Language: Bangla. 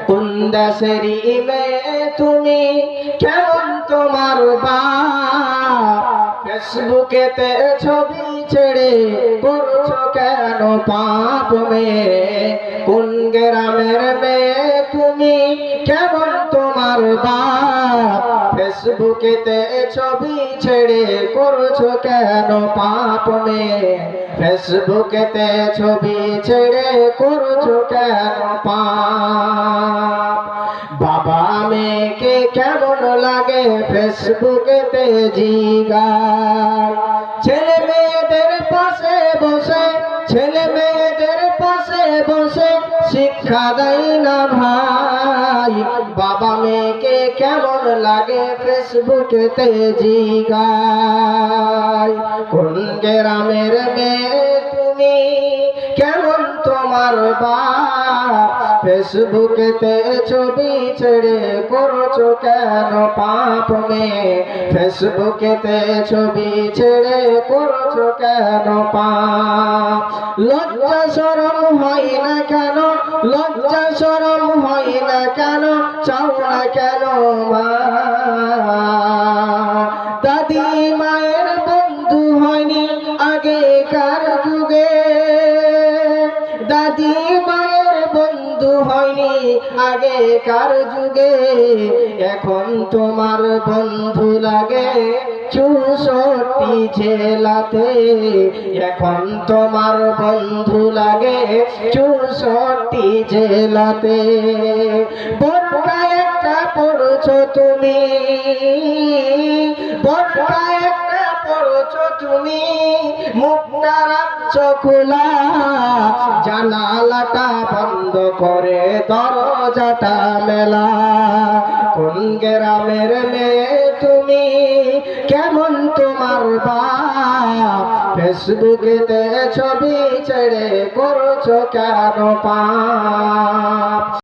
কোন দেশেরই মেয়ে তুমি, কেমন তোমার বাপ? ফেসবুকেতে ছবি ছেড়ে করছো কেন পাপ মেয়ে? কোন গ্রামের মেয়ে তুমি, কেমন তোমার বাপ? ফেসবুকেতে ছবি ছেড়ে করছো কেন পাপ মেয়ে? ফেসবুকেতে ছবি ছেড়ে করছো কেন পাপ? বাবা মেয়েকে কেমন লাগে ফেসবুকেতে জিগায়। ছেলে মেয়েদের পাশে বসে, ছেলে মেয়েদের পাশে বসে শিক্ষা দেয় না ভাই। বাবা মেয়েকে কেমন লাগে ফেসবুকেতে জিগায়। কোন গ্রামের মেয়ে তুমি, কেমন তোমার বাপ? ফেসবুকেতে ছবি ছেড়ে করছো কেন পাপ মেয়ে? ফেসবুকেতে ছবি ছেড়ে করছো কেন পাপ? লজ্জা শরম হয় না কেন? লজ্জা শরম হয় না কেন? চাও না কেন মা? দাদি মায়ের বন্ধু হয়নি আগেকার যুগে, দাদি মায়ের বন্ধু হয়নি আগেকার যুগে। এখন তোমার বন্ধু লাগে 64 জেলাতে। এখন তোমার বন্ধু লাগে 64 জেলাতে। বোরকা একটা পড়ছো তুমি, বোরকা একটা পড়ছো তুমি, মুখটা রাখছো খোলা, জানালাটা বন্ধ করে দরজাটা মেলা। কোন গ্রামের মেয়ে তুমি, কেমন তোমার বাপ? ফেসবুকেতে ছবি ছেড়ে করছো কেন পাপ?